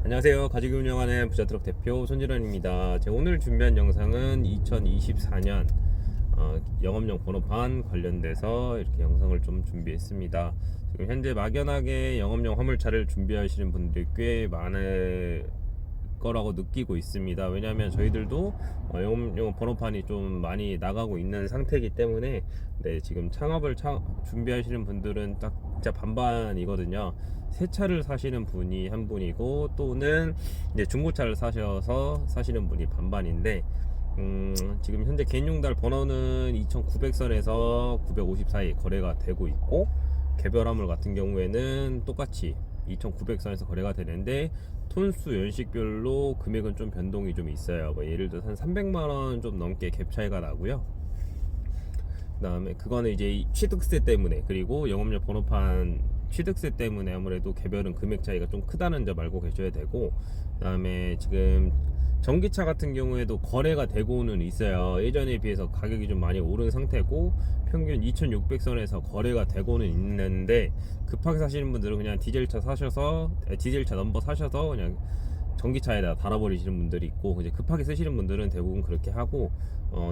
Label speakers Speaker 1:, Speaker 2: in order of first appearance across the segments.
Speaker 1: 안녕하세요. 가지기 운영하는 부자트럭 대표 손진원입니다. 제가 오늘 준비한 영상은 2024년 영업용 번호판 관련돼서 이렇게 영상을 좀 준비했습니다. 지금 현재 막연하게 영업용 화물차를 준비하시는 분들이 꽤 많을 거라고 느끼고 있습니다. 왜냐하면 저희들도 영업용 번호판이 좀 많이 나가고 있는 상태이기 때문에 지금 창업을 준비하시는 분들은 딱 진짜 반반이거든요. 새 차를 사시는 분이 한 분이고, 또는 이제 중고차를 사셔서 사시는 분이 반반인데, 지금 현재 개인용달 번호는 2900선에서 950 사이 거래가 되고 있고, 개별 화물 같은 경우에는 똑같이 2900선에서 거래가 되는데, 톤수 연식별로 금액은 좀 변동이 좀 있어요. 예를 들어서 한 300만원 좀 넘게 갭 차이가 나고요. 그 다음에 그거는 이제 취득세 때문에, 그리고 영업용 번호판 취득세 때문에 아무래도 개별은 금액 차이가 좀 크다는 점 알고 계셔야 되고, 그 다음에 지금 전기차 같은 경우에도 거래가 되고는 있어요. 예전에 비해서 가격이 좀 많이 오른 상태고, 평균 2600선에서 거래가 되고는 있는데, 급하게 사시는 분들은 그냥 디젤차 넘버 사셔서 그냥 전기차에다 달아버리시는 분들이 있고, 이제 급하게 쓰시는 분들은 대부분 그렇게 하고,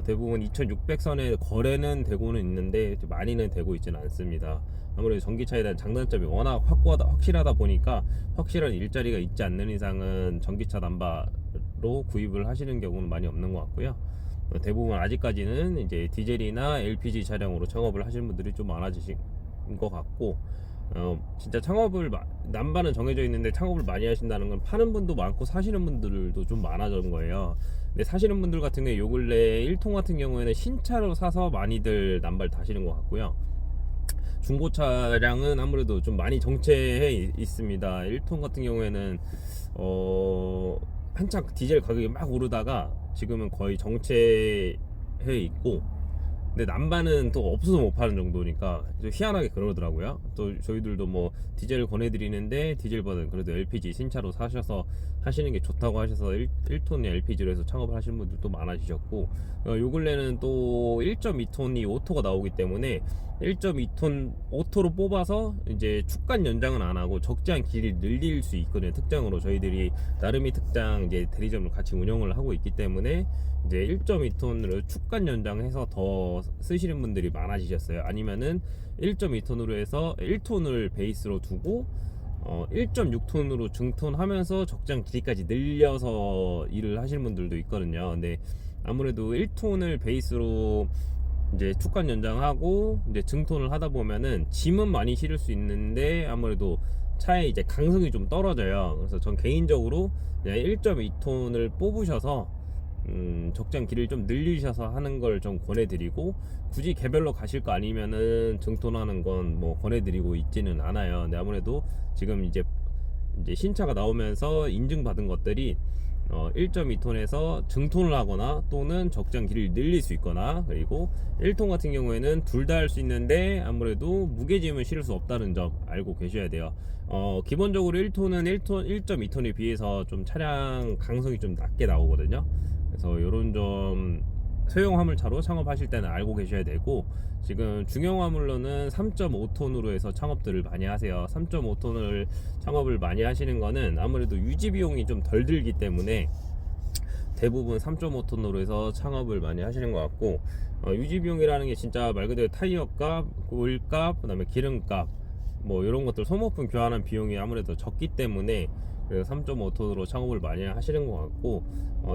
Speaker 1: 대부분 2600선에 거래는 되고는 있는데 많이는 되고 있지는 않습니다. 아무래도 전기차에 대한 장단점이 워낙 확실하다 보니까, 확실한 일자리가 있지 않는 이상은 전기차 남바로 구입을 하시는 경우는 많이 없는 것 같고요. 대부분 아직까지는 이제 디젤이나 LPG 차량으로 창업을 하시는 분들이 좀 많아지신 것 같고, 진짜 남바는 정해져 있는데 창업을 많이 하신다는 건 파는 분도 많고 사시는 분들도 좀 많아진 거예요. 근데 사시는 분들 같은 경우에 요 근래 1통 같은 경우에는 신차로 사서 많이들 남바를 타시는 것 같고요. 중고 차량은 아무래도 좀 많이 정체해 있습니다. 1톤 같은 경우에는 한창 디젤 가격이 막 오르다가 지금은 거의 정체해 있고, 근데 남바는 또 없어서 못 파는 정도니까 좀 희한하게 그러더라고요. 또 저희들도 뭐 디젤을 권해드리는데, 디젤보다는 그래도 LPG 신차로 사셔서 하시는 게 좋다고 하셔서 1톤의 LPG로 해서 창업을 하시는 분들도 많아지셨고, 요 근래는 또 1.2톤이 오토가 나오기 때문에 1.2톤 오토로 뽑아서 이제 축간 연장은 안 하고 적재한 길을 늘릴 수 있거든요. 특장으로 저희들이 나름의 특장 이제 대리점을 같이 운영을 하고 있기 때문에 이제 1.2톤으로 축간 연장해서 더 쓰시는 분들이 많아지셨어요. 아니면은 1.2톤으로 해서 1톤을 베이스로 두고 1.6톤으로 증톤하면서 적장 길이까지 늘려서 일을 하시는 분들도 있거든요. 근데 아무래도 1톤을 베이스로 이제 축간 연장하고 이제 증톤을 하다 보면은 짐은 많이 실을 수 있는데, 아무래도 차에 이제 강성이 좀 떨어져요. 그래서 전 개인적으로 그냥 1.2톤을 뽑으셔서 적장 길을 좀 늘리셔서 하는 걸 좀 권해드리고, 굳이 개별로 가실 거 아니면은 증톤하는 건 뭐 권해드리고 있지는 않아요. 근데 아무래도 지금 이제 신차가 나오면서 인증받은 것들이 1.2톤에서 증톤을 하거나 또는 적장 길을 늘릴 수 있거나, 그리고 1톤 같은 경우에는 둘 다 할 수 있는데 아무래도 무게짐을 실을 수 없다는 점 알고 계셔야 돼요. 기본적으로 1톤은 1.2톤에 비해서 좀 차량 강성이 좀 낮게 나오거든요. 그래서 이런 점 소형 화물차로 창업하실 때는 알고 계셔야 되고, 지금 중형 화물로는 3.5톤으로 해서 창업들을 많이 하세요. 3.5톤을 창업을 많이 하시는 거는 아무래도 유지 비용이 좀 덜 들기 때문에 대부분 3.5톤으로 해서 창업을 많이 하시는 것 같고, 유지 비용이라는 게 진짜 말 그대로 타이어 값, 오일 값, 그다음에 기름 값, 뭐 이런 것들 소모품 교환한 비용이 아무래도 적기 때문에 3.5톤으로 창업을 많이 하시는 것 같고,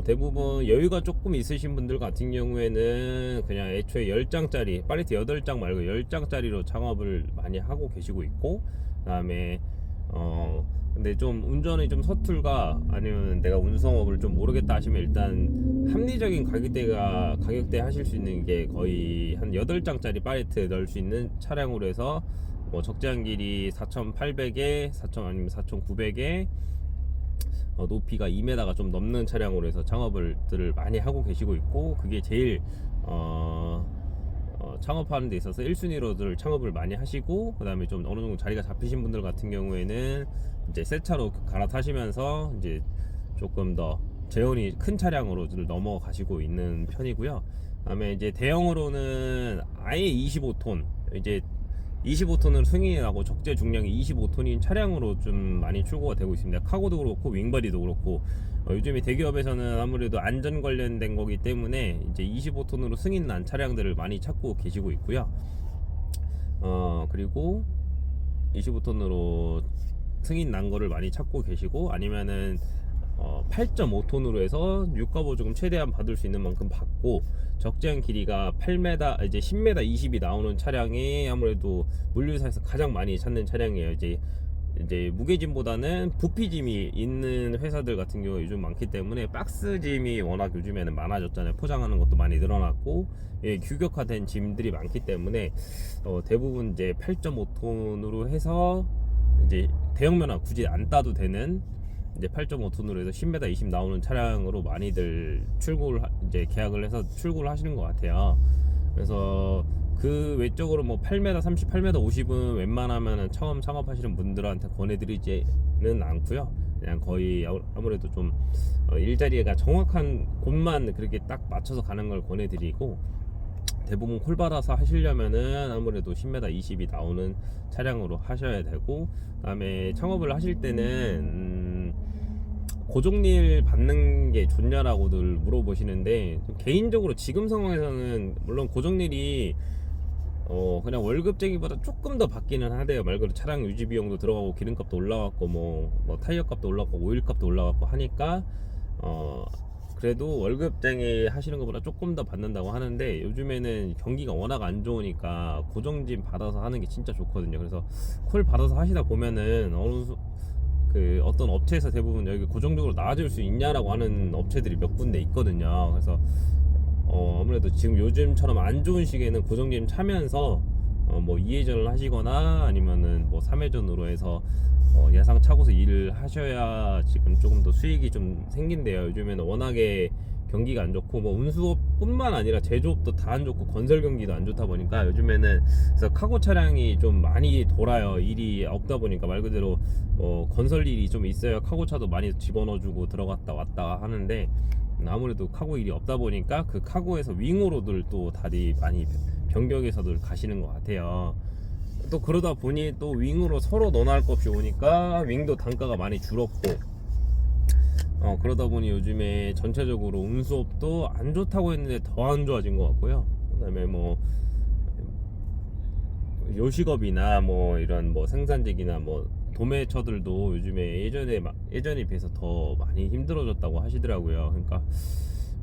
Speaker 1: 대부분 여유가 조금 있으신 분들 같은 경우에는 그냥 애초에 10장짜리 팔레트 8장 말고 10장짜리로 창업을 많이 하고 계시고 있고, 그 다음에 근데 좀 운전이 좀 서툴까, 아니면 내가 운송업을 좀 모르겠다 하시면, 일단 합리적인 가격대 하실 수 있는 게 거의 한 8장짜리 팔레트 넣을 수 있는 차량으로 해서 뭐 적재한 길이 4,800에 4,000 아니면 4,900에 높이가 2m가 좀 넘는 차량으로 해서 창업들을 많이 하고 계시고 있고, 그게 제일 창업하는 데 있어서 1순위로들 창업을 많이 하시고, 그 다음에 좀 어느 정도 자리가 잡히신 분들 같은 경우에는 이제 새 차로 갈아타시면서 이제 조금 더 재원이 큰 차량으로 넘어가시고 있는 편이고요. 그 다음에 이제 대형으로는 아예 25톤, 이제 25톤으로 승인이 나고 적재 중량이 25톤인 차량으로 좀 많이 출고가 되고 있습니다. 카고도 그렇고 윙바디도 그렇고 요즘에 대기업에서는 아무래도 안전 관련된 거기 때문에 이제 25톤으로 승인 난 차량들을 많이 찾고 계시고 있고요. 그리고 25톤으로 승인 난 거를 많이 찾고 계시고, 아니면은 8.5톤으로 해서 유가 보조금 최대한 받을 수 있는 만큼 받고, 적재한 길이가 8m, 이제 10m 20이 나오는 차량이 아무래도 물류사에서 가장 많이 찾는 차량이에요. 이제 무게짐보다는 부피짐이 있는 회사들 같은 경우 요즘 많기 때문에 박스짐이 워낙 요즘에는 많아졌잖아요. 포장하는 것도 많이 늘어났고, 예, 규격화된 짐들이 많기 때문에 대부분 이제 8.5톤으로 해서 이제 대형면허 굳이 안 따도 되는 이제 8.5톤으로 해서 10m 20 나오는 차량으로 많이들 이제 계약을 해서 출고를 하시는 것 같아요. 그래서 그 외적으로 뭐 8m 30, 8m 50은 웬만하면은 처음 창업하시는 분들한테 권해드리지는 않고요. 그냥 거의 아무래도 좀 일자리가 정확한 곳만 그렇게 딱 맞춰서 가는 걸 권해드리고, 대부분 콜 받아서 하시려면은 아무래도 10m 20이 나오는 차량으로 하셔야 되고, 그다음에 창업을 하실 때는 고정일 받는 게 좋냐라고들 물어보시는데, 개인적으로 지금 상황에서는 물론 고정일이 그냥 월급쟁이보다 조금 더 받기는 하대요. 말 그대로 차량 유지 비용도 들어가고 기름값도 올라갔고 뭐 타이어 값도 올라갔고 오일 값도 올라갔고 하니까 그래도 월급쟁이 하시는 것보다 조금 더 받는다고 하는데, 요즘에는 경기가 워낙 안 좋으니까 고정짐 받아서 하는 게 진짜 좋거든요. 그래서 콜 받아서 하시다 보면은 어떤 업체에서 대부분 여기 고정적으로 나와줄 수 있냐라고 하는 업체들이 몇 군데 있거든요. 그래서 아무래도 지금 요즘처럼 안 좋은 시기에는 고정짐 차면서 뭐 2회전을 하시거나 아니면은 뭐 3회전으로 해서 예상 차고서 일을 하셔야 지금 조금 더 수익이 좀 생긴대요. 요즘에는 워낙에 경기가 안 좋고 뭐 운수업뿐만 아니라 제조업도 다 안 좋고 건설 경기도 안 좋다 보니까 요즘에는 그래서 카고 차량이 좀 많이 돌아요. 일이 없다 보니까 말 그대로 건설 일이 좀 있어야 카고차도 많이 집어넣어주고 들어갔다 왔다 하는데, 아무래도 카고 일이 없다 보니까 그 카고에서 윙으로들 또 다리 많이 변경해서들 가시는 것 같아요. 또 그러다 보니 또 윙으로 서로 너나할 것 없이 오니까 윙도 단가가 많이 줄었고, 그러다 보니 요즘에 전체적으로 운수업도 안 좋다고 했는데 더 안 좋아진 것 같고요. 그다음에 뭐 요식업이나 뭐 이런 뭐 생산직이나 뭐 도매처들도 요즘에 예전에 비해서 더 많이 힘들어졌다고 하시더라고요. 그러니까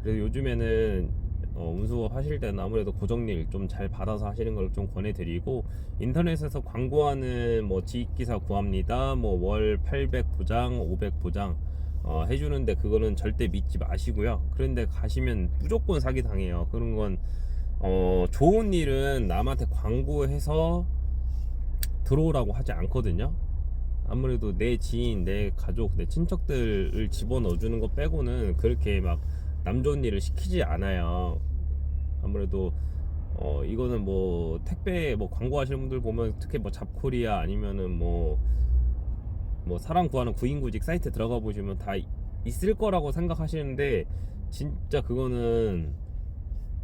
Speaker 1: 그래서 요즘에는 운수업 하실 때는 아무래도 고정일 좀 잘 받아서 하시는 걸 좀 권해드리고, 인터넷에서 광고하는 뭐 지익기사 구합니다, 뭐 월 800 보장, 500 보장 해주는데 그거는 절대 믿지 마시고요. 그런데 가시면 무조건 사기 당해요. 그런 건 좋은 일은 남한테 광고해서 들어오라고 하지 않거든요. 아무래도 내 지인, 내 가족, 내 친척들을 집어넣어주는 거 빼고는 그렇게 막 남 좋은 일을 시키지 않아요. 아무래도 이거는 뭐 택배 뭐 광고하시는 분들 보면 특히 뭐 잡코리아 아니면은 뭐 사람 구하는 구인구직 사이트 들어가 보시면 다 있을 거라고 생각하시는데, 진짜 그거는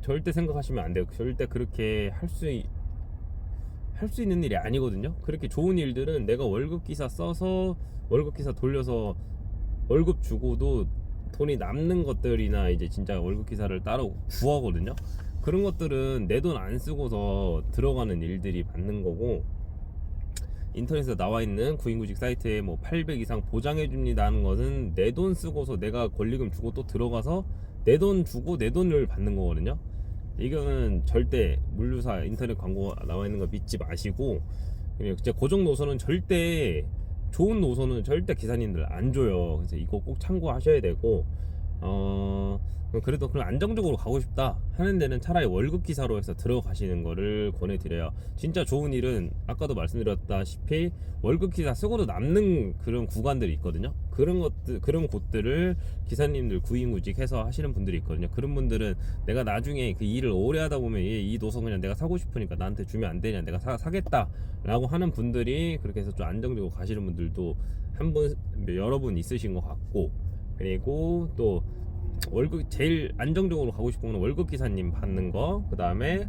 Speaker 1: 절대 생각하시면 안 돼요. 절대 그렇게 할 수 있는 일이 아니거든요. 그렇게 좋은 일들은 내가 월급 기사 써서 월급 기사 돌려서 월급 주고도 돈이 남는 것들이나 이제 진짜 월급 기사를 따로 구하거든요. 그런 것들은 내 돈 안 쓰고서 들어가는 일들이 맞는 거고, 인터넷에 나와 있는 구인구직 사이트에 뭐 800 이상 보장해 줍니다 하는 것은 내 돈 쓰고서 내가 권리금 주고 또 들어가서 내 돈 주고 내 돈을 받는 거거든요. 이거는 절대 물류사 인터넷 광고 나와 있는 거 믿지 마시고, 진짜 고정 노선은 절대, 좋은 노선은 절대 기사님들 안 줘요. 그래서 이거 꼭 참고하셔야 되고, 그래도 그럼 안정적으로 가고 싶다 하는 데는 차라리 월급 기사로 해서 들어가시는 거를 권해드려요. 진짜 좋은 일은 아까도 말씀드렸다시피 월급 기사 쓰고도 남는 그런 구간들이 있거든요. 그런 곳들을 기사님들 구인구직 해서 하시는 분들이 있거든요. 그런 분들은 내가 나중에 그 일을 오래 하다 보면 이 노선 그냥 내가 사고 싶으니까 나한테 주면 안 되냐, 내가 사겠다 라고 하는 분들이 그렇게 해서 좀 안정적으로 가시는 분들도 여러 분 있으신 것 같고, 그리고 또 월급 제일 안정적으로 가고 싶은 건 월급 기사님 받는 거, 그 다음에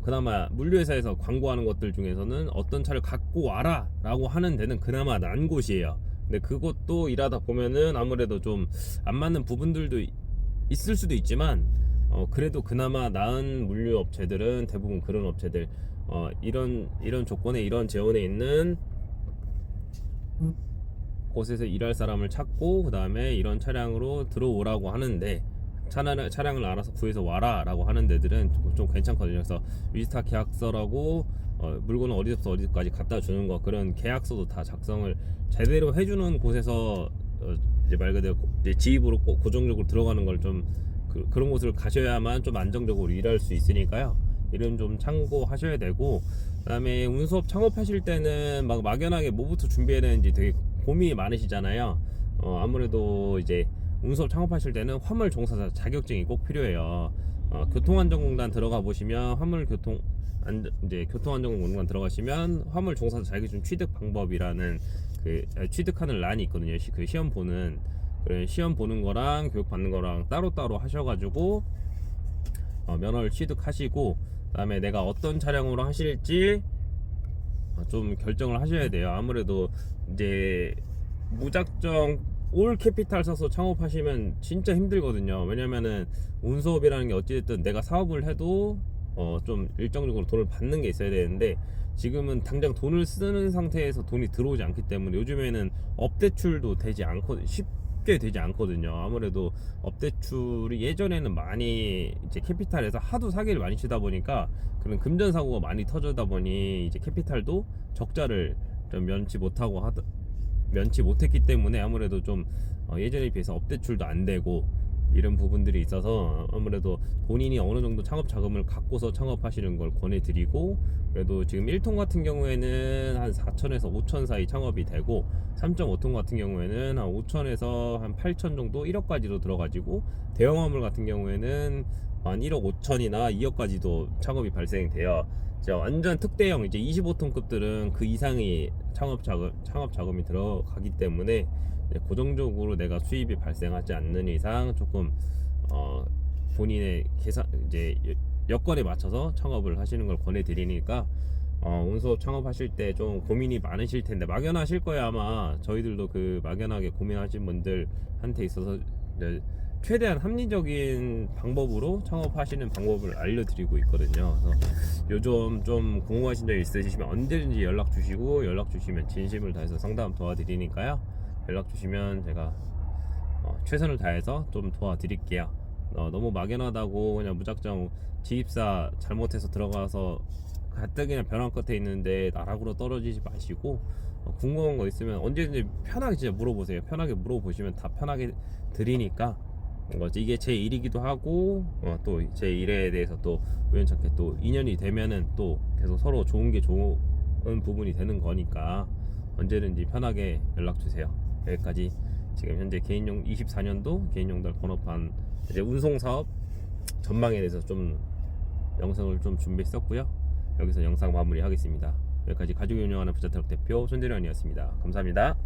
Speaker 1: 그나마 물류회사에서 광고하는 것들 중에서는 어떤 차를 갖고 와라 라고 하는 데는 그나마 난 곳이에요. 근데 그것도 일하다 보면은 아무래도 좀 안 맞는 부분들도 있을 수도 있지만 그래도 그나마 나은 물류 업체들은 대부분 그런 업체들, 이런 조건에 이런 재원에 있는 곳에서 일할 사람을 찾고 그 다음에 이런 차량으로 들어오라고 하는데, 차량을 알아서 구해서 와라 라고 하는 데들은 좀 괜찮거든요. 그래서 위스타 계약서라고 물건을 어디서부터 어디까지 갖다 주는 거, 그런 계약서도 다 작성을 제대로 해주는 곳에서 이제 말 그대로 이제 지입으로 꼭 고정적으로 들어가는 걸 좀 그런 곳을 가셔야만 좀 안정적으로 일할 수 있으니까요. 이런 좀 참고하셔야 되고, 그다음에 운수업 창업하실 때는 막 막연하게 뭐부터 준비해야 되는지 되게 고민이 많으시잖아요. 아무래도 이제 운수업 창업하실 때는 화물 종사자 자격증이 꼭 필요해요. 교통안전공단 들어가 보시면 교통안전공단 들어가시면 화물 종사자 자격증 취득 방법이라는 취득하는 란이 있거든요. 그 시험 보는 거랑 교육 받는 거랑 따로따로 하셔가지고 면허를 취득하시고, 그다음에 내가 어떤 차량으로 하실지 좀 결정을 하셔야 돼요. 아무래도 이제 무작정 올 캐피탈 써서 창업하시면 진짜 힘들거든요. 왜냐면은 운수업이라는 게 어찌됐든 내가 사업을 해도 좀 일정적으로 돈을 받는 게 있어야 되는데, 지금은 당장 돈을 쓰는 상태에서 돈이 들어오지 않기 때문에 요즘에는 업대출도 쉽게 되지 않거든요. 아무래도 업대출이 예전에는 많이 이제 캐피탈에서 하도 사기를 많이 치다 보니까 그런 금전 사고가 많이 터지다 보니 이제 캐피탈도 적자를 좀 면치 못했기 때문에 아무래도 좀 예전에 비해서 업대출도 안 되고 이런 부분들이 있어서 아무래도 본인이 어느 정도 창업 자금을 갖고서 창업하시는 걸 권해드리고, 그래도 지금 1톤 같은 경우에는 한 4천에서 5천 사이 창업이 되고, 3.5톤 같은 경우에는 한 5천에서 한 8천 정도 1억까지도 들어가지고, 대형 화물 같은 경우에는 한 1억 5천이나 2억까지도 창업이 발생돼요. 완전 특대형 이제 25톤급들은 그 이상의 창업 자금이 들어가기 때문에 고정적으로 내가 수입이 발생하지 않는 이상 조금 본인의 이제 여건에 맞춰서 창업을 하시는 걸 권해드리니까, 운수업 창업하실 때 좀 고민이 많으실 텐데, 막연하실 거예요. 아마 저희들도 그 막연하게 고민하신 분들한테 있어서 최대한 합리적인 방법으로 창업하시는 방법을 알려드리고 있거든요. 그래서 요즘 좀 궁금하신 점 있으시면 언제든지 연락 주시면 진심을 다해서 상담 도와드리니까요. 연락 주시면 제가 최선을 다해서 좀 도와드릴게요. 너무 막연하다고 그냥 무작정 지입사 잘못해서 들어가서 가뜩이나 벼랑 끝에 있는데 나락으로 떨어지지 마시고, 궁금한 거 있으면 언제든지 편하게 진짜 물어보세요. 편하게 물어보시면 다 편하게 드리니까, 이게 제 일이기도 하고 또 제 일에 대해서 또 우연찮게 또 인연이 되면은 또 계속 서로 좋은 부분이 되는 거니까 언제든지 편하게 연락 주세요. 여기까지 지금 현재 24년도 개인용달 번호판 이제 운송 사업 전망에 대해서 좀 영상을 좀 준비했었고요. 여기서 영상 마무리하겠습니다. 여기까지 가족이 운영하는 부자트럭 대표 손재련이었습니다. 감사합니다.